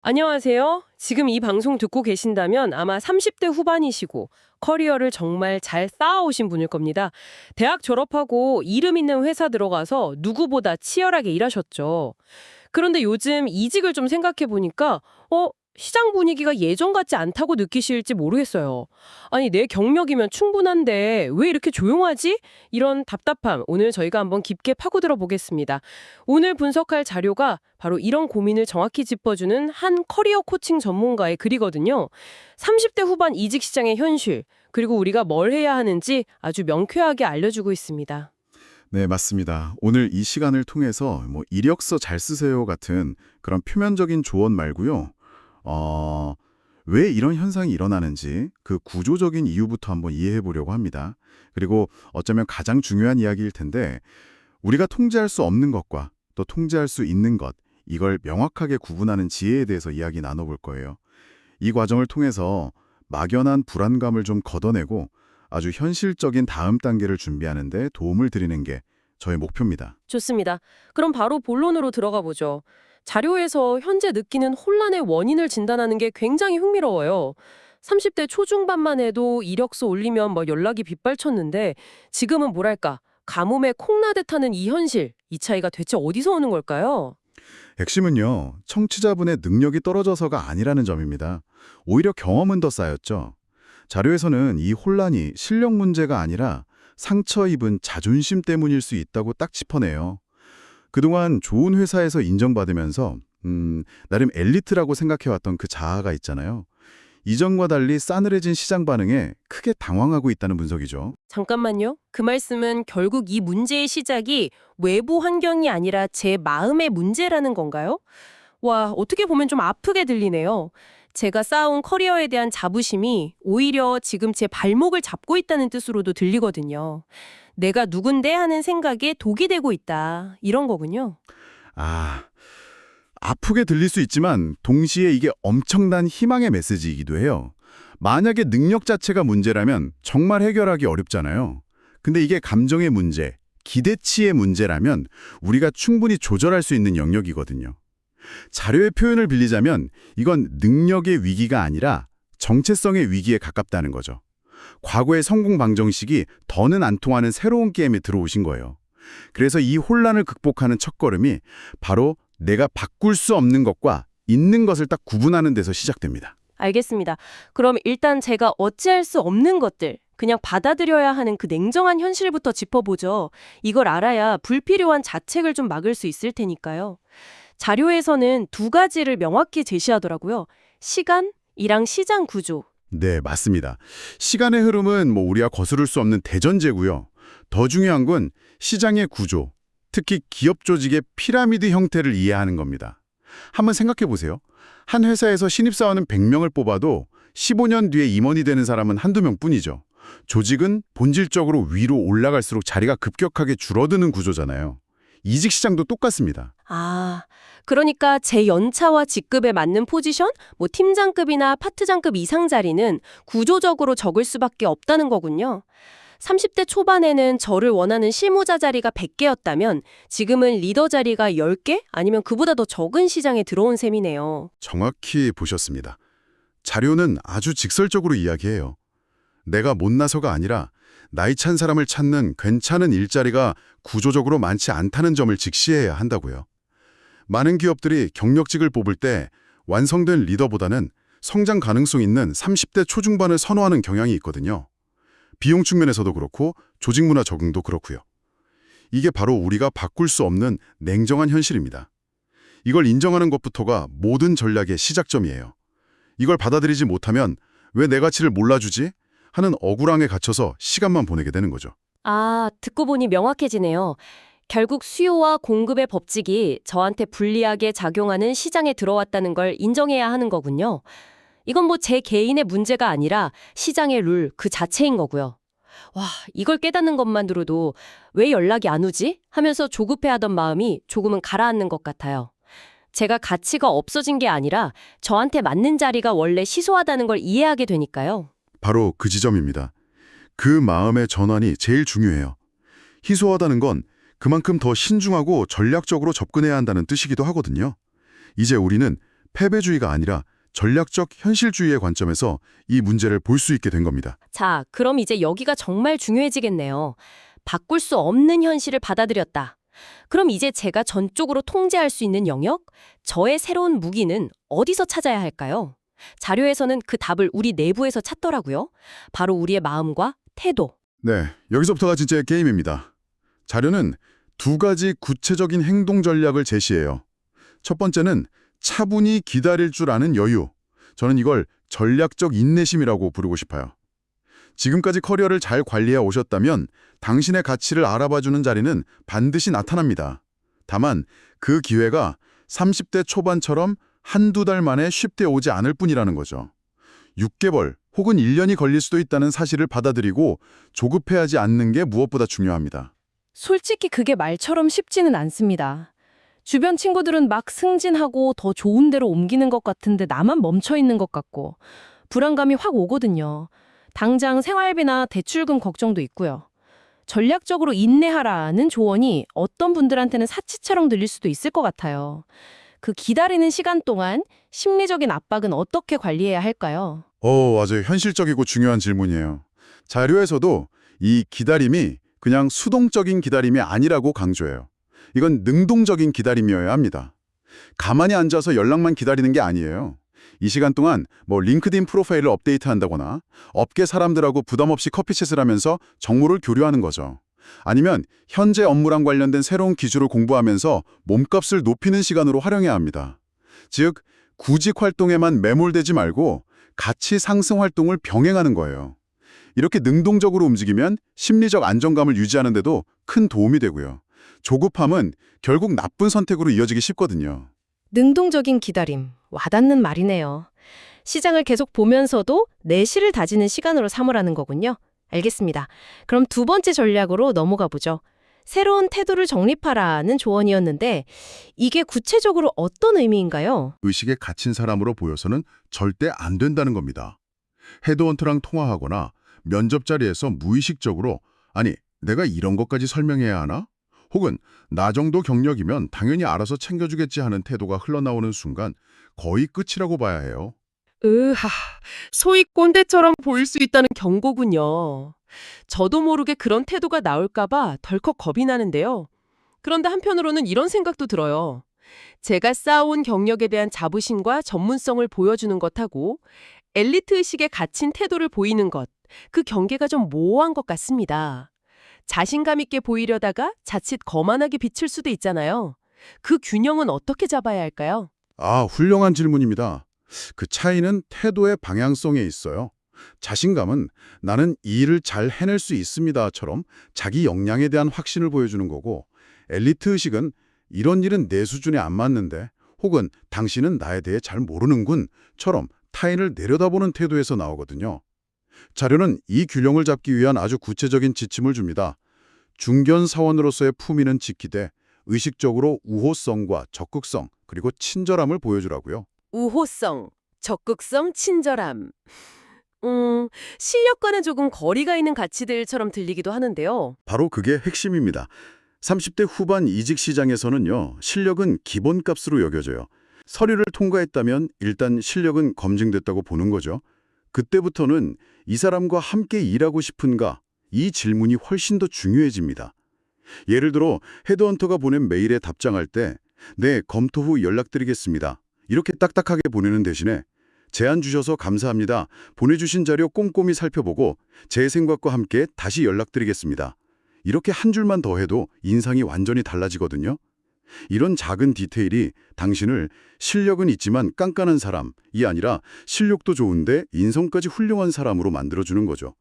안녕하세요. 지금 이 방송 듣고 계신다면 아마 30대 후반이시고 커리어를 정말 잘 쌓아오신 분일 겁니다. 대학 졸업하고 이름 있는 회사 들어가서 누구보다 치열하게 일하셨죠. 그런데 요즘 이직을 좀 생각해 보니까 시장 분위기가 예전 같지 않다고 느끼실지 모르겠어요. 아니, 내 경력이면 충분한데 왜 이렇게 조용하지? 이런 답답함 오늘 저희가 한번 깊게 파고들어 보겠습니다. 오늘 분석할 자료가 바로 이런 고민을 정확히 짚어주는 한 커리어 코칭 전문가의 글이거든요. 30대 후반 이직 시장의 현실, 그리고 우리가 뭘 해야 하는지 아주 명쾌하게 알려주고 있습니다. 네, 맞습니다. 오늘 이 시간을 통해서 이력서 잘 쓰세요 같은 그런 표면적인 조언 말고요. 왜 이런 현상이 일어나는지 그 구조적인 이유부터 한번 이해해 보려고 합니다. 그리고 어쩌면 가장 중요한 이야기일 텐데 우리가 통제할 수 없는 것과 또 통제할 수 있는 것, 이걸 명확하게 구분하는 지혜에 대해서 이야기 나눠볼 거예요. 이 과정을 통해서 막연한 불안감을 좀 걷어내고 아주 현실적인 다음 단계를 준비하는 데 도움을 드리는 게 저의 목표입니다. 좋습니다. 그럼 바로 본론으로 들어가 보죠. 자료에서 현재 느끼는 혼란의 원인을 진단하는 게 굉장히 흥미로워요. 30대 초중반만 해도 이력서 올리면 연락이 빗발쳤는데 지금은 뭐랄까, 가뭄에 콩나듯 하는 이 현실, 이 차이가 대체 어디서 오는 걸까요? 핵심은요, 청취자분의 능력이 떨어져서가 아니라는 점입니다. 오히려 경험은 더 쌓였죠. 자료에서는 이 혼란이 실력 문제가 아니라 상처 입은 자존심 때문일 수 있다고 딱 짚어내요. 그동안 좋은 회사에서 인정받으면서 나름 엘리트라고 생각해왔던 그 자아가 있잖아요. 이전과 달리 싸늘해진 시장 반응에 크게 당황하고 있다는 분석이죠. 잠깐만요. 그 말씀은 결국 이 문제의 시작이 외부 환경이 아니라 제 마음의 문제라는 건가요? 와, 어떻게 보면 좀 아프게 들리네요. 제가 쌓아온 커리어에 대한 자부심이 오히려 지금 제 발목을 잡고 있다는 뜻으로도 들리거든요. 내가 누군데 하는 생각에 독이 되고 있다. 이런 거군요. 아, 아프게 들릴 수 있지만 동시에 이게 엄청난 희망의 메시지이기도 해요. 만약에 능력 자체가 문제라면 정말 해결하기 어렵잖아요. 근데 이게 감정의 문제, 기대치의 문제라면 우리가 충분히 조절할 수 있는 영역이거든요. 자료의 표현을 빌리자면 이건 능력의 위기가 아니라 정체성의 위기에 가깝다는 거죠. 과거의 성공 방정식이 더는 안 통하는 새로운 게임에 들어오신 거예요. 그래서 이 혼란을 극복하는 첫걸음이 바로 내가 바꿀 수 없는 것과 있는 것을 딱 구분하는 데서 시작됩니다. 알겠습니다. 그럼 일단 제가 어찌할 수 없는 것들, 그냥 받아들여야 하는 그 냉정한 현실부터 짚어보죠. 이걸 알아야 불필요한 자책을 좀 막을 수 있을 테니까요. 자료에서는 두 가지를 명확히 제시하더라고요. 시간이랑 시장 구조. 네, 맞습니다. 시간의 흐름은 우리가 거스를 수 없는 대전제고요. 더 중요한 건 시장의 구조, 특히 기업 조직의 피라미드 형태를 이해하는 겁니다. 한번 생각해 보세요. 한 회사에서 신입사원은 100명을 뽑아도 15년 뒤에 임원이 되는 사람은 한두 명뿐이죠. 조직은 본질적으로 위로 올라갈수록 자리가 급격하게 줄어드는 구조잖아요. 이직 시장도 똑같습니다. 아, 그러니까 제 연차와 직급에 맞는 포지션, 팀장급이나 파트장급 이상 자리는 구조적으로 적을 수밖에 없다는 거군요. 30대 초반에는 저를 원하는 실무자 자리가 100개였다면 지금은 리더 자리가 10개? 아니면 그보다 더 적은 시장에 들어온 셈이네요. 정확히 보셨습니다. 자료는 아주 직설적으로 이야기해요. 내가 못나서가 아니라 나이 찬 사람을 찾는 괜찮은 일자리가 구조적으로 많지 않다는 점을 직시해야 한다고요. 많은 기업들이 경력직을 뽑을 때 완성된 리더보다는 성장 가능성 있는 30대 초중반을 선호하는 경향이 있거든요. 비용 측면에서도 그렇고 조직 문화 적응도 그렇고요. 이게 바로 우리가 바꿀 수 없는 냉정한 현실입니다. 이걸 인정하는 것부터가 모든 전략의 시작점이에요. 이걸 받아들이지 못하면 왜 내 가치를 몰라주지? 하는 억울함에 갇혀서 시간만 보내게 되는 거죠. 아, 듣고 보니 명확해지네요. 결국 수요와 공급의 법칙이 저한테 불리하게 작용하는 시장에 들어왔다는 걸 인정해야 하는 거군요. 이건 제 개인의 문제가 아니라 시장의 룰 그 자체인 거고요. 와, 이걸 깨닫는 것만으로도 왜 연락이 안 오지? 하면서 조급해하던 마음이 조금은 가라앉는 것 같아요. 제가 가치가 없어진 게 아니라 저한테 맞는 자리가 원래 시소하다는 걸 이해하게 되니까요. 바로 그 지점입니다. 그 마음의 전환이 제일 중요해요. 희소하다는 건 그만큼 더 신중하고 전략적으로 접근해야 한다는 뜻이기도 하거든요. 이제 우리는 패배주의가 아니라 전략적 현실주의의 관점에서 이 문제를 볼 수 있게 된 겁니다. 자, 그럼 이제 여기가 정말 중요해지겠네요. 바꿀 수 없는 현실을 받아들였다. 그럼 이제 제가 전적으로 통제할 수 있는 영역? 저의 새로운 무기는 어디서 찾아야 할까요? 자료에서는 그 답을 우리 내부에서 찾더라고요. 바로 우리의 마음과 태도. 네, 여기서부터가 진짜 게임입니다. 자료는 두 가지 구체적인 행동 전략을 제시해요. 첫 번째는 차분히 기다릴 줄 아는 여유. 저는 이걸 전략적 인내심이라고 부르고 싶어요. 지금까지 커리어를 잘 관리해 오셨다면 당신의 가치를 알아봐주는 자리는 반드시 나타납니다. 다만 그 기회가 30대 초반처럼 한두 달 만에 쉽게 오지 않을 뿐이라는 거죠. 6개월 혹은 1년이 걸릴 수도 있다는 사실을 받아들이고 조급해하지 않는 게 무엇보다 중요합니다. 솔직히 그게 말처럼 쉽지는 않습니다. 주변 친구들은 막 승진하고 더 좋은 데로 옮기는 것 같은데 나만 멈춰 있는 것 같고 불안감이 확 오거든요. 당장 생활비나 대출금 걱정도 있고요. 전략적으로 인내하라는 조언이 어떤 분들한테는 사치처럼 들릴 수도 있을 것 같아요. 그 기다리는 시간 동안 심리적인 압박은 어떻게 관리해야 할까요? 아주 현실적이고 중요한 질문이에요. 자료에서도 이 기다림이 그냥 수동적인 기다림이 아니라고 강조해요. 이건 능동적인 기다림이어야 합니다. 가만히 앉아서 연락만 기다리는 게 아니에요. 이 시간 동안 링크드인 프로파일을 업데이트한다거나 업계 사람들하고 부담 없이 커피챗을 하면서 정보를 교류하는 거죠. 아니면 현재 업무랑 관련된 새로운 기술을 공부하면서 몸값을 높이는 시간으로 활용해야 합니다. 즉, 구직 활동에만 매몰되지 말고 가치 상승 활동을 병행하는 거예요. 이렇게 능동적으로 움직이면 심리적 안정감을 유지하는 데도 큰 도움이 되고요. 조급함은 결국 나쁜 선택으로 이어지기 쉽거든요. 능동적인 기다림, 와닿는 말이네요. 시장을 계속 보면서도 내실을 다지는 시간으로 삼으라는 거군요. 알겠습니다. 그럼 두 번째 전략으로 넘어가 보죠. 새로운 태도를 정립하라는 조언이었는데 이게 구체적으로 어떤 의미인가요? 의식에 갇힌 사람으로 보여서는 절대 안 된다는 겁니다. 헤드헌터랑 통화하거나 면접 자리에서 무의식적으로 아니, 내가 이런 것까지 설명해야 하나? 혹은 나 정도 경력이면 당연히 알아서 챙겨주겠지 하는 태도가 흘러나오는 순간 거의 끝이라고 봐야 해요. 소위 꼰대처럼 보일 수 있다는 경고군요. 저도 모르게 그런 태도가 나올까봐 덜컥 겁이 나는데요. 그런데 한편으로는 이런 생각도 들어요. 제가 쌓아온 경력에 대한 자부심과 전문성을 보여주는 것하고 엘리트 의식에 갇힌 태도를 보이는 것, 그 경계가 좀 모호한 것 같습니다. 자신감 있게 보이려다가 자칫 거만하게 비칠 수도 있잖아요. 그 균형은 어떻게 잡아야 할까요? 훌륭한 질문입니다. 그 차이는 태도의 방향성에 있어요. 자신감은 나는 이 일을 잘 해낼 수 있습니다처럼 자기 역량에 대한 확신을 보여주는 거고, 엘리트 의식은 이런 일은 내 수준에 안 맞는데 혹은 당신은 나에 대해 잘 모르는군처럼 타인을 내려다보는 태도에서 나오거든요. 자료는 이 균형을 잡기 위한 아주 구체적인 지침을 줍니다. 중견 사원으로서의 품위는 지키되 의식적으로 우호성과 적극성 그리고 친절함을 보여주라고요. 우호성, 적극성, 친절함. 실력과는 조금 거리가 있는 가치들처럼 들리기도 하는데요. 바로 그게 핵심입니다. 30대 후반 이직 시장에서는요, 실력은 기본값으로 여겨져요. 서류를 통과했다면 일단 실력은 검증됐다고 보는 거죠. 그때부터는 이 사람과 함께 일하고 싶은가? 이 질문이 훨씬 더 중요해집니다. 예를 들어 헤드헌터가 보낸 메일에 답장할 때 네, 검토 후 연락드리겠습니다. 이렇게 딱딱하게 보내는 대신에 제안 주셔서 감사합니다. 보내주신 자료 꼼꼼히 살펴보고 제 생각과 함께 다시 연락드리겠습니다. 이렇게 한 줄만 더 해도 인상이 완전히 달라지거든요. 이런 작은 디테일이 당신을 실력은 있지만 깐깐한 사람이 아니라 실력도 좋은데 인성까지 훌륭한 사람으로 만들어주는 거죠.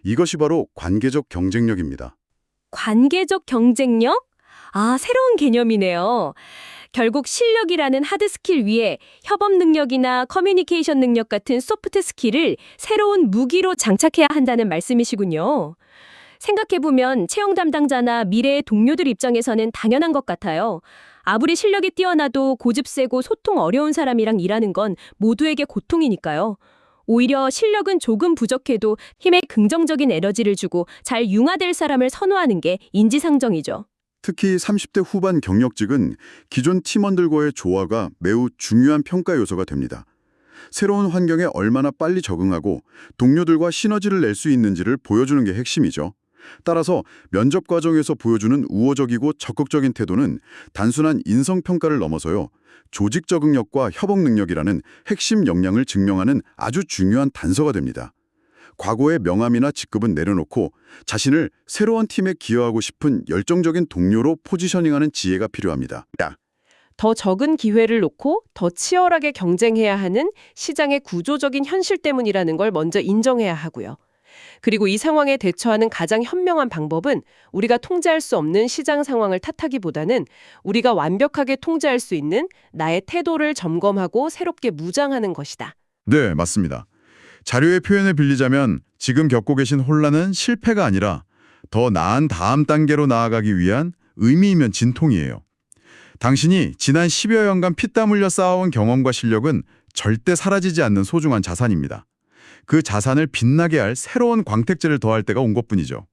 이것이 바로 관계적 경쟁력입니다. 관계적 경쟁력? 새로운 개념이네요. 결국 실력이라는 하드 스킬 위에 협업 능력이나 커뮤니케이션 능력 같은 소프트 스킬을 새로운 무기로 장착해야 한다는 말씀이시군요. 생각해보면 채용 담당자나 미래의 동료들 입장에서는 당연한 것 같아요. 아무리 실력이 뛰어나도 고집 세고 소통 어려운 사람이랑 일하는 건 모두에게 고통이니까요. 오히려 실력은 조금 부족해도 힘에 긍정적인 에너지를 주고 잘 융화될 사람을 선호하는 게 인지상정이죠. 특히 30대 후반 경력직은 기존 팀원들과의 조화가 매우 중요한 평가 요소가 됩니다. 새로운 환경에 얼마나 빨리 적응하고 동료들과 시너지를 낼 수 있는지를 보여주는 게 핵심이죠. 따라서 면접 과정에서 보여주는 우호적이고 적극적인 태도는 단순한 인성평가를 넘어서요, 조직 적응력과 협업 능력이라는 핵심 역량을 증명하는 아주 중요한 단서가 됩니다. 과거의 명함이나 직급은 내려놓고 자신을 새로운 팀에 기여하고 싶은 열정적인 동료로 포지셔닝하는 지혜가 필요합니다. 더 적은 기회를 놓고 더 치열하게 경쟁해야 하는 시장의 구조적인 현실 때문이라는 걸 먼저 인정해야 하고요. 그리고 이 상황에 대처하는 가장 현명한 방법은 우리가 통제할 수 없는 시장 상황을 탓하기보다는 우리가 완벽하게 통제할 수 있는 나의 태도를 점검하고 새롭게 무장하는 것이다. 네, 맞습니다. 자료의 표현을 빌리자면 지금 겪고 계신 혼란은 실패가 아니라 더 나은 다음 단계로 나아가기 위한 의미이면 진통이에요. 당신이 지난 10여 년간 피땀 흘려 쌓아온 경험과 실력은 절대 사라지지 않는 소중한 자산입니다. 그 자산을 빛나게 할 새로운 광택제를 더할 때가 온 것뿐이죠.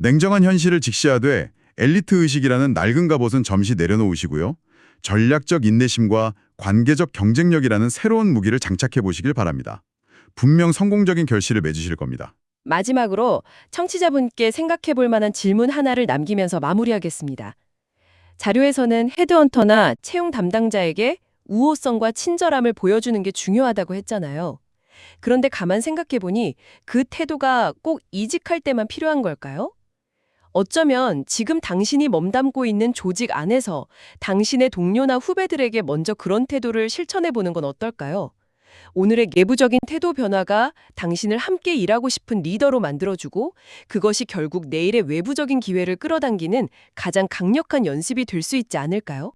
냉정한 현실을 직시하되 엘리트 의식이라는 낡은 갑옷은 잠시 내려놓으시고요, 전략적 인내심과 관계적 경쟁력이라는 새로운 무기를 장착해 보시길 바랍니다. 분명 성공적인 결실을 맺으실 겁니다. 마지막으로 청취자분께 생각해 볼 만한 질문 하나를 남기면서 마무리하겠습니다. 자료에서는 헤드헌터나 채용 담당자에게 우호성과 친절함을 보여주는 게 중요하다고 했잖아요. 그런데 가만 생각해 보니 그 태도가 꼭 이직할 때만 필요한 걸까요? 어쩌면 지금 당신이 몸담고 있는 조직 안에서 당신의 동료나 후배들에게 먼저 그런 태도를 실천해 보는 건 어떨까요? 오늘의 내부적인 태도 변화가 당신을 함께 일하고 싶은 리더로 만들어주고 그것이 결국 내일의 외부적인 기회를 끌어당기는 가장 강력한 연습이 될 수 있지 않을까요?